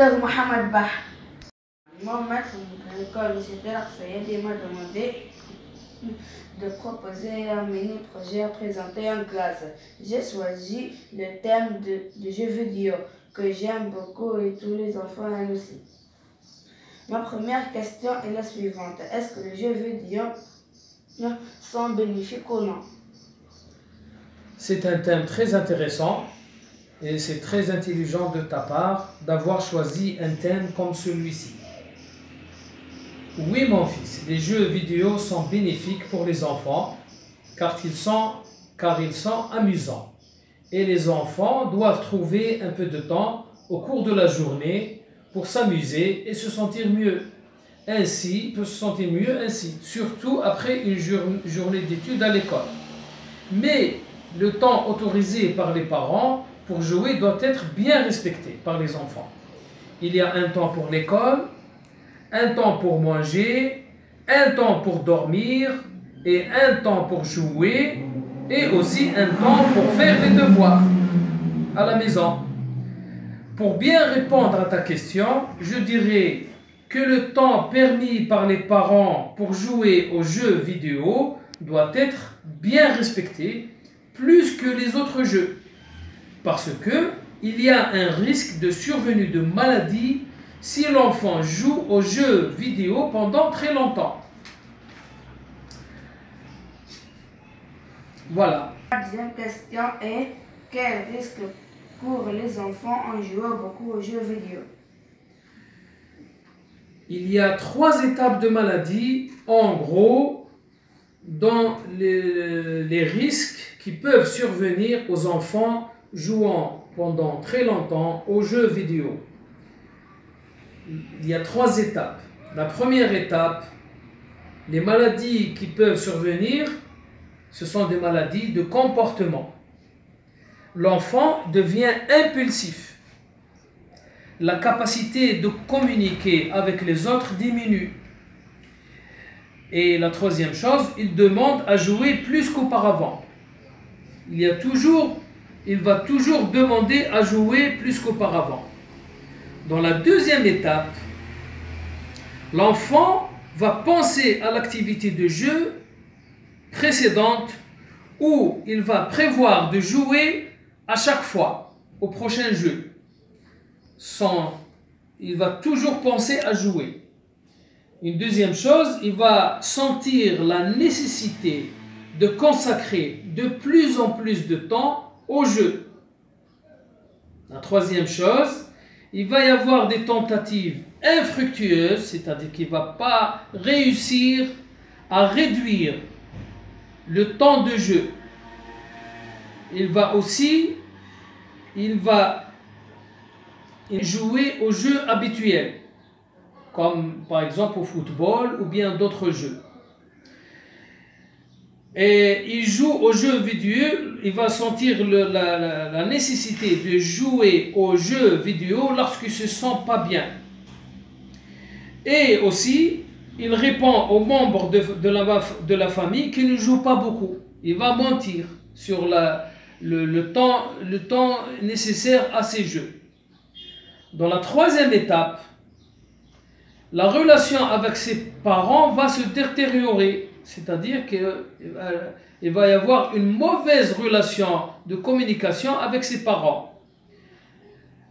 Docteur Mohamed Bah. Mon maître de l'école, M. Sayed, m'a demandé de proposer un mini-projet à présenter en classe. J'ai choisi le thème de jeux vidéo que j'aime beaucoup et tous les enfants aiment aussi. Ma première question est la suivante. Est-ce que les jeux vidéo sont bénéfiques ou non? C'est un thème très intéressant et c'est très intelligent de ta part d'avoir choisi un thème comme celui-ci. Oui mon fils, les jeux vidéo sont bénéfiques pour les enfants car ils sont amusants. Et les enfants doivent trouver un peu de temps au cours de la journée pour s'amuser et se sentir mieux. Ainsi, peut se sentir mieux ainsi, surtout après une journée d'études à l'école. Mais le temps autorisé par les parents pour jouer doit être bien respecté par les enfants. Il y a un temps pour l'école, un temps pour manger, un temps pour dormir et un temps pour jouer et aussi un temps pour faire les devoirs à la maison. Pour bien répondre à ta question, je dirais que le temps permis par les parents pour jouer aux jeux vidéo doit être bien respecté plus que les autres jeux parce que il y a un risque de survenue de maladie si l'enfant joue aux jeux vidéo pendant très longtemps. Voilà. La deuxième question est quel risque courent les enfants en jouant beaucoup aux jeux vidéo? Il y a 3 étapes de maladie, en gros, dans les risques qui peuvent survenir aux enfants jouant pendant très longtemps aux jeux vidéo. Il y a 3 étapes. La première étape, les maladies qui peuvent survenir, ce sont des maladies de comportement. L'enfant devient impulsif. La capacité de communiquer avec les autres diminue. Et la troisième chose, il demande à jouer plus qu'auparavant. Il va toujours demander à jouer plus qu'auparavant. Dans la deuxième étape, l'enfant va penser à l'activité de jeu précédente où il va prévoir de jouer à chaque fois au prochain jeu. Il va toujours penser à jouer. Une deuxième chose, il va sentir la nécessité de consacrer de plus en plus de temps au jeu. La troisième chose, il va y avoir des tentatives infructueuses, c'est-à-dire qu'il ne va pas réussir à réduire le temps de jeu. Il va jouer aux jeux habituels, comme par exemple au football ou bien d'autres jeux. Et il joue aux jeux vidéo, il va sentir la nécessité de jouer aux jeux vidéo lorsqu'il ne se sent pas bien. Et aussi, il répond aux membres de la famille qui ne jouent pas beaucoup. Il va mentir sur le temps nécessaire à ces jeux. Dans la troisième étape, la relation avec ses parents va se détériorer. C'est-à-dire qu'il va y avoir une mauvaise relation de communication avec ses parents.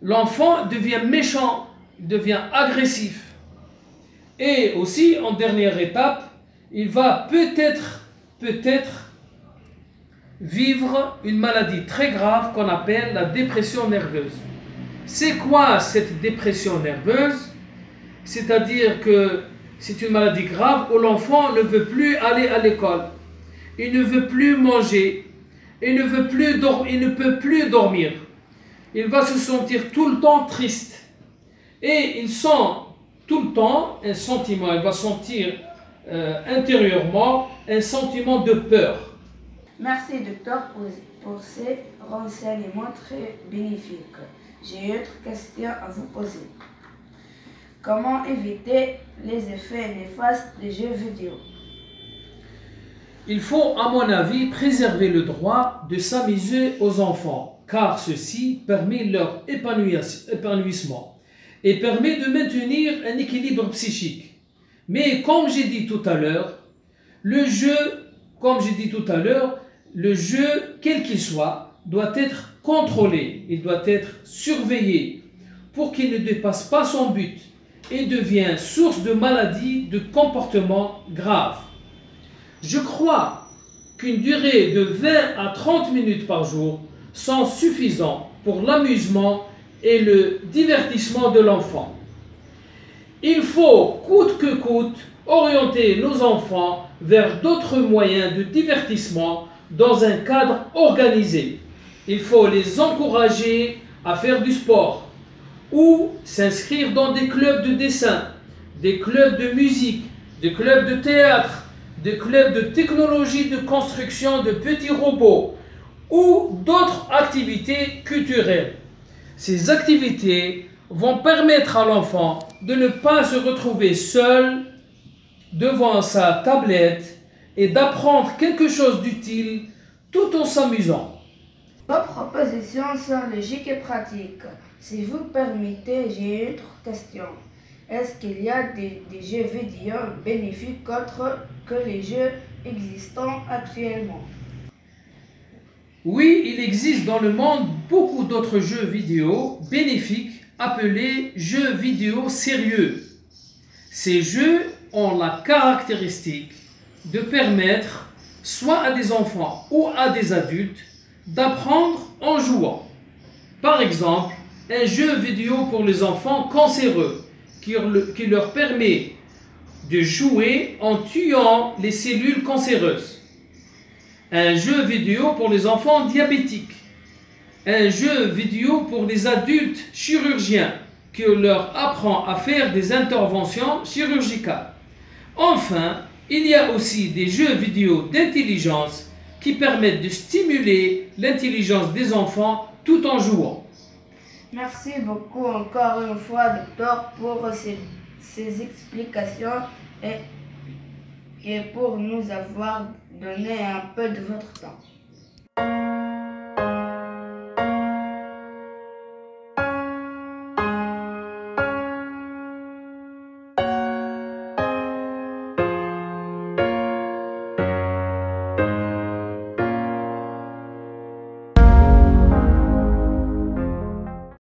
L'enfant devient méchant, devient agressif. Et aussi, en dernière étape, il va peut-être vivre une maladie très grave qu'on appelle la dépression nerveuse. C'est quoi cette dépression nerveuse? C'est-à-dire que c'est une maladie grave où l'enfant ne veut plus aller à l'école, il ne veut plus manger, il ne peut plus dormir. Il va se sentir tout le temps triste et il sent tout le temps un sentiment, il va sentir intérieurement un sentiment de peur. Merci docteur pour ces renseignements très bénéfiques. J'ai une autre question à vous poser. Comment éviter les effets néfastes des jeux vidéo? Il faut, à mon avis, préserver le droit de s'amuser aux enfants, car ceci permet leur épanouissement. et permet de maintenir un équilibre psychique. Mais comme j'ai dit tout à l'heure, le jeu, quel qu'il soit, doit être contrôlé, il doit être surveillé pour qu'il ne dépasse pas son but et devienne source de maladies, de comportements graves. Je crois qu'une durée de 20 à 30 minutes par jour sont suffisantes pour l'amusement et le divertissement de l'enfant. Il faut, coûte que coûte, orienter nos enfants vers d'autres moyens de divertissement dans un cadre organisé. Il faut les encourager à faire du sport ou s'inscrire dans des clubs de dessin, des clubs de musique, des clubs de théâtre, des clubs de technologie de construction de petits robots ou d'autres activités culturelles. Ces activités vont permettre à l'enfant de ne pas se retrouver seul devant sa tablette et d'apprendre quelque chose d'utile tout en s'amusant. Vos propositions sont logiques et pratiques. Si vous permettez, j'ai une autre question. Est-ce qu'il y a des jeux vidéo bénéfiques autres que les jeux existants actuellement? Oui, il existe dans le monde beaucoup d'autres jeux vidéo bénéfiques appelés jeux vidéo sérieux. Ces jeux ont la caractéristique de permettre soit à des enfants ou à des adultes d'apprendre en jouant. Par exemple, un jeu vidéo pour les enfants cancéreux qui leur permet de jouer en tuant les cellules cancéreuses. Un jeu vidéo pour les enfants diabétiques. Un jeu vidéo pour les adultes chirurgiens qui leur apprend à faire des interventions chirurgicales. Enfin, il y a aussi des jeux vidéo d'intelligence qui permettent de stimuler l'intelligence des enfants tout en jouant. Merci beaucoup encore une fois, docteur, pour ces explications et pour nous avoir donné un peu de votre temps.